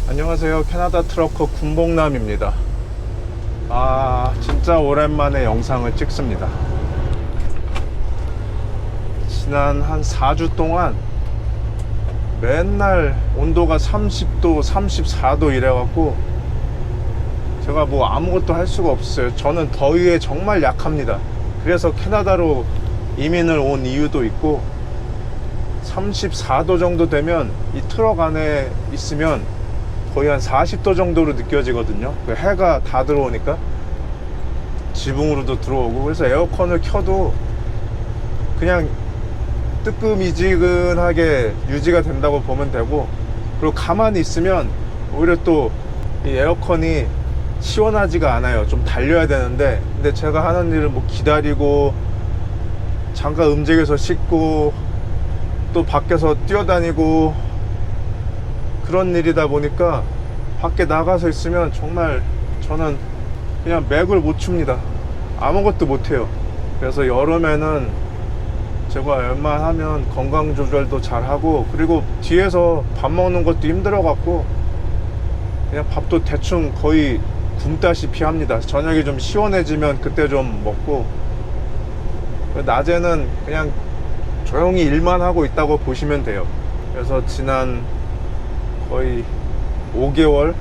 안녕하세요. 캐나다 트러커 군복남입니다. 진짜 오랜만에 영상을 찍습니다. 지난 한 4주 동안 맨날 온도가 30도 34도 이래갖고 제가 뭐 아무것도 할 수가 없어요. 저는 더위에 정말 약합니다. 그래서 캐나다로 이민을 온 이유도 있고, 34도 정도 되면 이 트럭 안에 있으면 거의 한 40도 정도로 느껴지거든요. 해가 다 들어오니까 지붕으로도 들어오고, 그래서 에어컨을 켜도 그냥 뜨끔이지근하게 유지가 된다고 보면 되고, 그리고 가만히 있으면 오히려 또 이 에어컨이 시원하지가 않아요. 좀 달려야 되는데, 근데 제가 하는 일은 뭐 기다리고 잠깐 움직여서 씻고 또 밖에서 뛰어다니고 그런 일이다 보니까 밖에 나가서 있으면 정말 저는 그냥 맥을 못 춥니다. 아무것도 못해요. 그래서 여름에는 제가 웬만하면 건강 조절도 잘하고, 그리고 뒤에서 밥 먹는 것도 힘들어 갖고 그냥 밥도 대충 거의 굶다시피 합니다. 저녁이 좀 시원해지면 그때 좀 먹고, 낮에는 그냥 조용히 일만 하고 있다고 보시면 돼요. 그래서 지난 거의 5개월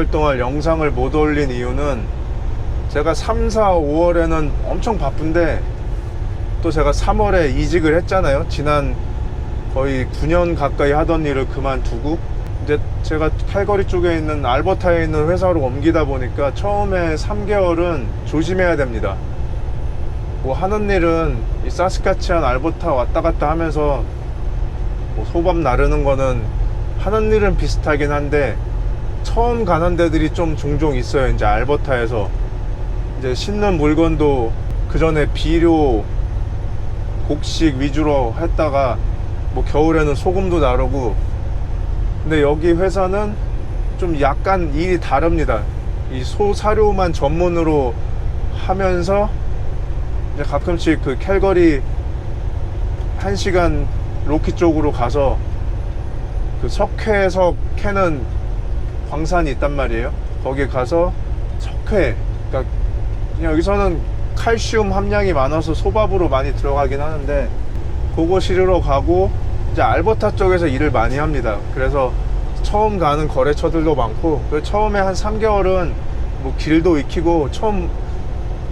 동안 영상을 못 올린 이유는, 제가 3, 4, 5월에는 엄청 바쁜데 또 제가 3월에 이직을 했잖아요. 지난 거의 9년 가까이 하던 일을 그만두고 이제 제가 캘거리 쪽에 있는 알버타에 있는 회사로 옮기다 보니까 처음에 3개월은 조심해야 됩니다. 뭐 하는 일은 이 사스카치안 알버타 왔다 갔다 하면서 뭐 소밥 나르는 거는 하는 일은 비슷하긴 한데, 처음 가는 데들이 좀 종종 있어요. 이제 알버타에서 이제 싣는 물건도 그 전에 비료 곡식 위주로 했다가 뭐 겨울에는 소금도 나르고, 근데 여기 회사는 좀 약간 일이 다릅니다. 이 소사료만 전문으로 하면서 이제 가끔씩 그 캘거리 1시간 로키 쪽으로 가서 그 석회석 캐는 광산이 있단 말이에요. 거기 가서 석회, 그러니까 그냥 여기서는 칼슘 함량이 많아서 소밥으로 많이 들어가긴 하는데, 그거 실으러 가고 이제 알버타 쪽에서 일을 많이 합니다. 그래서 처음 가는 거래처들도 많고, 처음에 한 3개월은 뭐 길도 익히고, 처음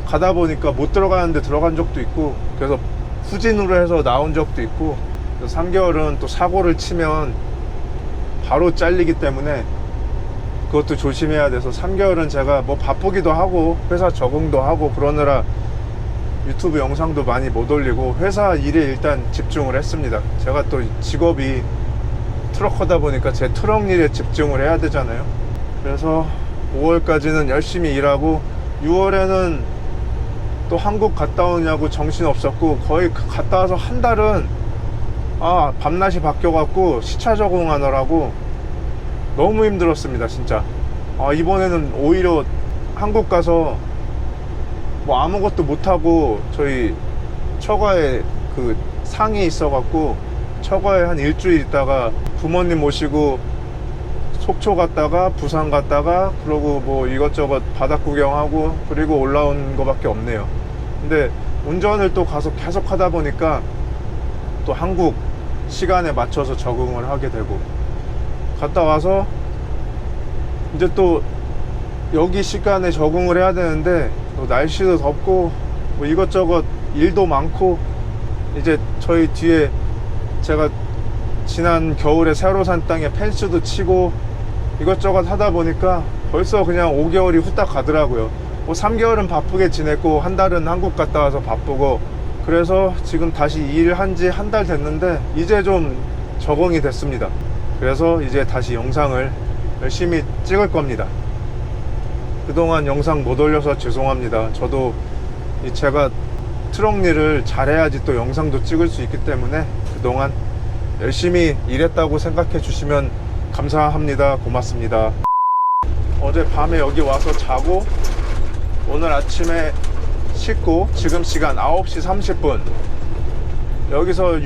가다 보니까 못 들어가는데 들어간 적도 있고, 그래서 후진으로 해서 나온 적도 있고, 3개월은 또 사고를 치면 바로 잘리기 때문에 그것도 조심해야 돼서 3개월은 제가 뭐 바쁘기도 하고 회사 적응도 하고 그러느라 유튜브 영상도 많이 못 올리고 회사 일에 일단 집중을 했습니다. 제가 또 직업이 트럭하다 보니까 제 트럭 일에 집중을 해야 되잖아요. 그래서 5월까지는 열심히 일하고, 6월에는 또 한국 갔다 오냐고 정신 없었고, 거의 갔다 와서 한 달은 밤낮이 바뀌어갖고 시차 적응하느라고 너무 힘들었습니다. 진짜 이번에는 오히려 한국 가서 뭐 아무것도 못하고, 저희 처가에 그 상이 있어갖고 처가에 한 일주일 있다가 부모님 모시고 속초 갔다가 부산 갔다가, 그러고 뭐 이것저것 바닥 구경하고 그리고 올라온 거밖에 없네요. 근데 운전을 또 가서 계속 하다 보니까 또 한국 시간에 맞춰서 적응을 하게 되고, 갔다 와서 이제 또 여기 시간에 적응을 해야 되는데 또 날씨도 덥고 뭐 이것저것 일도 많고, 이제 저희 뒤에 제가 지난 겨울에 새로 산 땅에 펜스도 치고 이것저것 하다 보니까 벌써 그냥 5개월이 후딱 가더라고요. 뭐 3개월은 바쁘게 지냈고 한 달은 한국 갔다 와서 바쁘고, 그래서 지금 다시 일한 지 한 달 됐는데 이제 좀 적응이 됐습니다. 그래서 이제 다시 영상을 열심히 찍을 겁니다. 그동안 영상 못 올려서 죄송합니다. 저도 제가 트럭 일을 잘해야지 또 영상도 찍을 수 있기 때문에 그동안 열심히 일했다고 생각해 주시면 감사합니다. 고맙습니다. 어제 밤에 여기 와서 자고 오늘 아침에 씻고 지금 시간 9시 30분, 여기서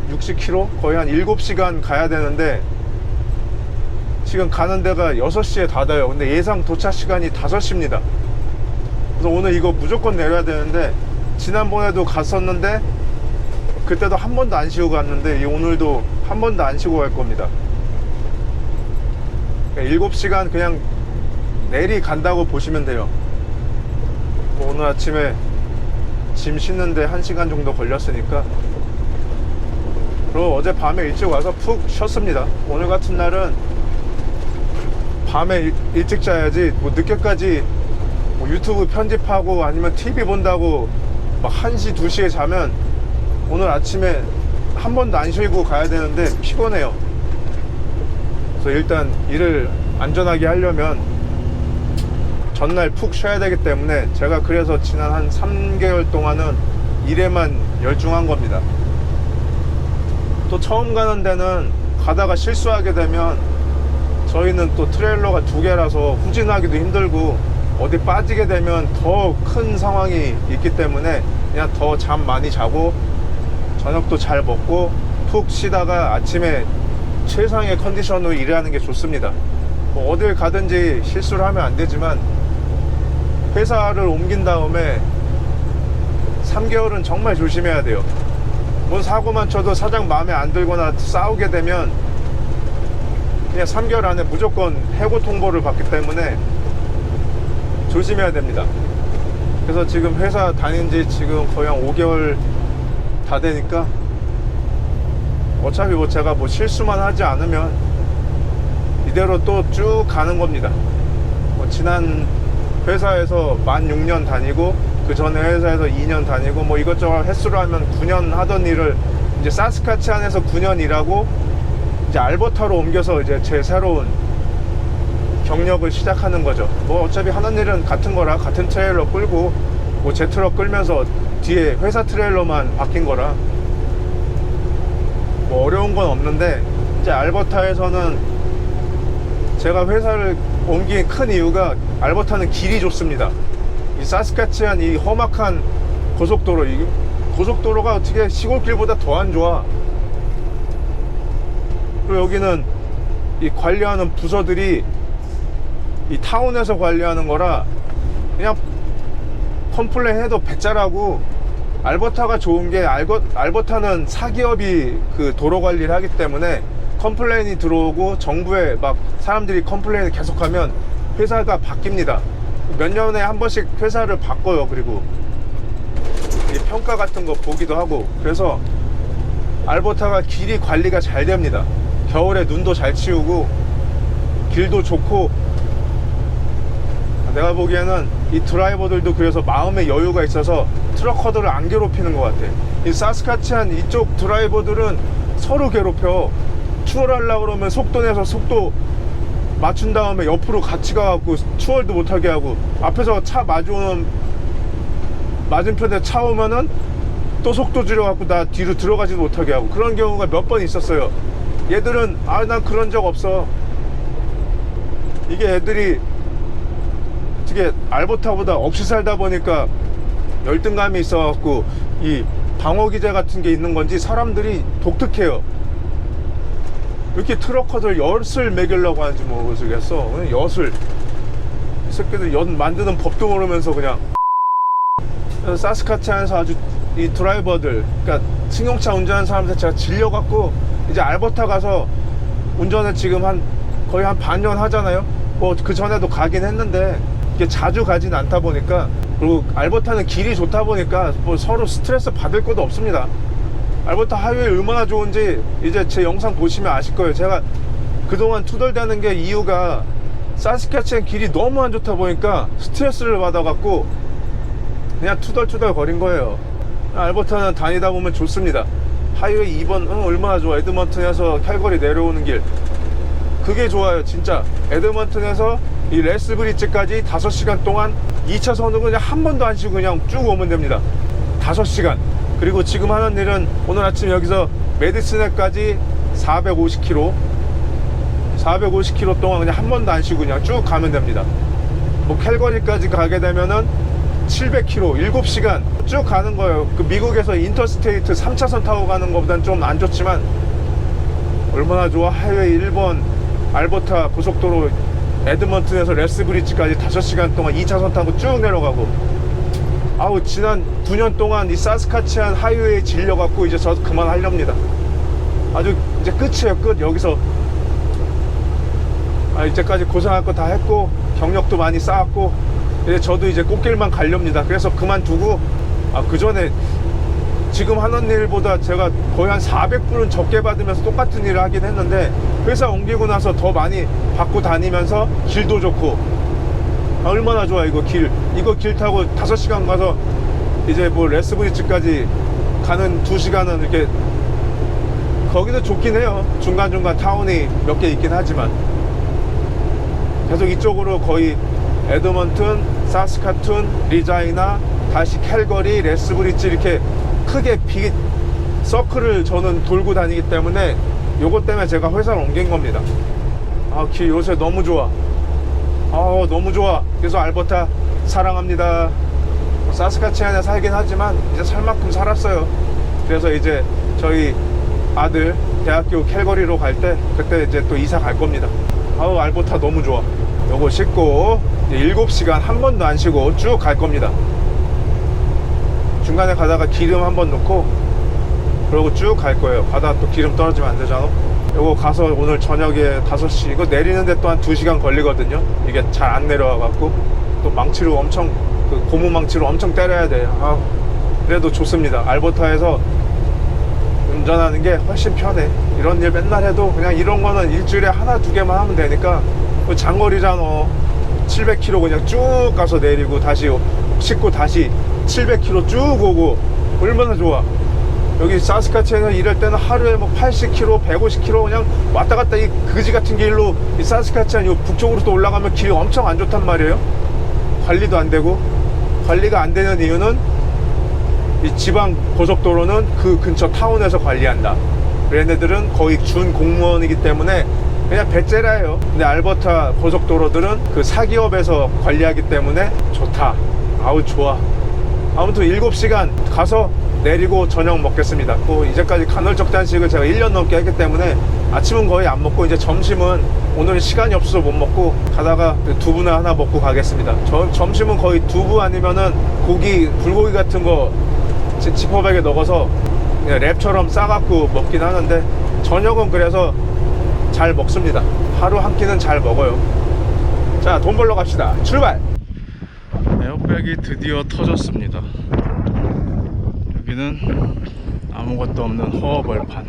660km 거의 한 7시간 가야 되는데 지금 가는 데가 6시에 닫아요. 근데 예상 도착 시간이 5시입니다. 그래서 오늘 이거 무조건 내려야 되는데, 지난번에도 갔었는데 그때도 한 번도 안 쉬고 갔는데 오늘도 한 번도 안 쉬고 갈 겁니다. 7시간 그냥 내리 간다고 보시면 돼요. 오늘 아침에 짐 싣는데 1시간 정도 걸렸으니까. 그리고 어제 밤에 일찍 와서 푹 쉬었습니다. 오늘 같은 날은 밤에 일찍 자야지, 뭐 늦게까지 뭐 유튜브 편집하고 아니면 TV 본다고 막 1시, 2시에 자면 오늘 아침에 한 번도 안 쉬고 가야 되는데 피곤해요. 그래서 일단 일을 안전하게 하려면 전날 푹 쉬어야 되기 때문에 제가 그래서 지난 한 3개월 동안은 일에만 열중한 겁니다. 또 처음 가는 데는 가다가 실수하게 되면 저희는 또 트레일러가 2개라서 후진하기도 힘들고 어디 빠지게 되면 더 큰 상황이 있기 때문에 그냥 더 잠 많이 자고 저녁도 잘 먹고 푹 쉬다가 아침에 최상의 컨디션으로 일하는 게 좋습니다. 뭐 어딜 가든지 실수를 하면 안 되지만 회사를 옮긴 다음에 3개월은 정말 조심해야 돼요. 뭔 사고만 쳐도 사장 마음에 안 들거나 싸우게 되면 그냥 3개월 안에 무조건 해고 통보를 받기 때문에 조심해야 됩니다. 그래서 지금 회사 다닌 지 지금 거의 한 5개월 다 되니까 어차피 뭐 제가 뭐 실수만 하지 않으면 이대로 또 쭉 가는 겁니다. 뭐 지난 회사에서 만 6년 다니고 그 전에 회사에서 2년 다니고 뭐 이것저것 횟수로 하면 9년 하던 일을 이제 사스카치안에서 9년 일하고 이제 알버타로 옮겨서 이제 제 새로운 경력을 시작하는 거죠. 뭐 어차피 하는 일은 같은 거라 같은 트레일러 끌고 뭐 제 트럭 끌면서 뒤에 회사 트레일러만 바뀐 거라 뭐 어려운 건 없는데, 이제 알버타에서는 제가 회사를 옮긴 큰 이유가 알버타는 길이 좋습니다. 이 사스카치안 이 험악한 고속도로, 이 고속도로가 어떻게 시골길보다 더 안 좋아. 그리고 여기는 이 관리하는 부서들이 이 타운에서 관리하는 거라 그냥 컴플레인 해도 배짜라고. 알버타가 좋은 게 알버타는 사기업이 그 도로 관리를 하기 때문에 컴플레인이 들어오고 정부에 막 사람들이 컴플레인을 계속하면 회사가 바뀝니다. 몇 년에 한 번씩 회사를 바꿔요. 그리고 이 평가 같은 거 보기도 하고. 그래서 알버타가 길이 관리가 잘 됩니다. 겨울에 눈도 잘 치우고 길도 좋고. 내가 보기에는 이 드라이버들도 그래서 마음의 여유가 있어서 트럭커들을 안 괴롭히는 것 같아. 이 사스카치안 이쪽 드라이버들은 서로 괴롭혀. 추월하려고 그러면 속도 내서 속도 맞춘 다음에 옆으로 같이 가갖고 추월도 못하게 하고, 앞에서 차 마주오는 맞은편에 차 오면은 또 속도 줄여갖고 나 뒤로 들어가지도 못하게 하고, 그런 경우가 몇 번 있었어요. 얘들은 난 그런 적 없어. 이게 애들이 어떻게 알버타보다 없이 살다 보니까 열등감이 있어갖고 이 방어기제 같은 게 있는 건지 사람들이 독특해요. 이렇게 트럭커들 엿을 먹이려고 하는지 모르겠어. 그냥 엿을, 이 새끼들 엿 만드는 법도 모르면서 그냥. 그래서 사스카치안에서 아주 이 드라이버들, 그러니까 승용차 운전하는 사람들 제가 질려갖고 이제 알버타 가서 운전을 지금 거의 한 반년 하잖아요. 뭐 그 전에도 가긴 했는데 이게 자주 가진 않다 보니까, 그리고 알버타는 길이 좋다 보니까 뭐 서로 스트레스 받을 것도 없습니다. 알버타 하이웨이 얼마나 좋은지 이제 제 영상 보시면 아실 거예요. 제가 그동안 투덜대는 게 이유가 사스카치안 길이 너무 안 좋다 보니까 스트레스를 받아갖고 그냥 투덜투덜 거린 거예요. 알버타는 다니다 보면 좋습니다. 하이웨이 2번 얼마나 좋아. 에드먼튼에서 캘거리 내려오는 길 그게 좋아요. 진짜 에드먼튼에서 이 레스브리지까지 5시간 동안 2차선으로 그냥 한 번도 안 쉬고 그냥 쭉 오면 됩니다. 5시간. 그리고 지금 하는 일은 오늘 아침 여기서 메디슨에까지 450km 동안 그냥 한 번도 안 쉬고 그냥 쭉 가면 됩니다. 뭐 캘거리까지 가게 되면은 700km 7시간 쭉 가는 거예요. 그 미국에서 인터스테이트 3차선 타고 가는 것보단 좀 안 좋지만 얼마나 좋아. 하이웨이 1번 알버타 고속도로 에드먼튼에서 레스브리지까지 5시간 동안 2차선 타고 쭉 내려가고, 아우 지난 9년 동안 이 사스카치안 하이웨이에 질려갖고 이제 저 그만하렵니다. 아주 이제 끝이에요, 끝. 여기서 이제까지 고생할 거 다 했고 경력도 많이 쌓았고 이제 저도 이제 꽃길만 가렵니다. 그래서 그만두고, 그 전에 지금 하는 일보다 제가 거의 한 400불은 적게 받으면서 똑같은 일을 하긴 했는데, 회사 옮기고 나서 더 많이 받고 다니면서 길도 좋고, 얼마나 좋아 이거 길 타고 5시간 가서 이제 뭐 레스브리지까지 가는 2시간은 이렇게, 거기도 좋긴 해요. 중간중간 타운이 몇 개 있긴 하지만 계속 이쪽으로 거의 에드먼튼, 사스카툰, 리자이나, 다시 캘거리, 레스브리지 이렇게 크게 서클을 저는 돌고 다니기 때문에 요것 때문에 제가 회사를 옮긴 겁니다. 길 요새 너무 좋아. 너무 좋아. 그래서 알버타 사랑합니다. 사스카치안에 살긴 하지만 이제 살 만큼 살았어요. 그래서 이제 저희 아들 대학교 캘거리로 갈 때 그때 이제 또 이사 갈 겁니다. 알버타 너무 좋아. 요거 싣고 7시간 한 번도 안 쉬고 쭉 갈 겁니다. 중간에 가다가 기름 한번 넣고 그러고 쭉 갈 거예요. 가다가 또 기름 떨어지면 안 되잖아. 요거 가서 오늘 저녁에 5시, 이거 내리는데 또 한 2시간 걸리거든요. 이게 잘 안 내려와 갖고 또 망치로 엄청, 그 고무 망치로 엄청 때려야 돼요. 그래도 좋습니다. 알버타에서 운전하는 게 훨씬 편해. 이런 일 맨날 해도 그냥 이런 거는 일주일에 하나 두 개만 하면 되니까, 장거리잖아. 700km 그냥 쭉 가서 내리고 다시 싣고 다시 700km 쭉 오고, 얼마나 좋아. 여기 사스카치에서 일할 때는 하루에 뭐 80km, 150km 그냥 왔다 갔다 이 그지 같은 길로, 이 사스카치안 요 북쪽으로 또 올라가면 길이 엄청 안 좋단 말이에요. 관리도 안 되고, 관리가 안 되는 이유는 이 지방 고속도로는 그 근처 타운에서 관리한다. 얘네들은 거의 준 공무원이기 때문에 그냥 배째라예요. 근데 알버타 고속도로들은 그 사기업에서 관리하기 때문에 좋다. 좋아. 아무튼 7시간 가서 내리고 저녁 먹겠습니다. 이제까지 간헐적 단식을 제가 1년 넘게 했기 때문에 아침은 거의 안 먹고, 이제 점심은 오늘은 시간이 없어서 못 먹고 가다가 두부나 하나 먹고 가겠습니다. 점심은 거의 두부 아니면은 고기, 불고기 같은 거 지퍼백에 넣어서 그냥 랩처럼 싸갖고 먹긴 하는데, 저녁은 그래서 잘 먹습니다. 하루 한 끼는 잘 먹어요. 자, 돈 벌러 갑시다. 출발! 에어백이 드디어 터졌습니다. 여기는 아무것도 없는 허허벌판.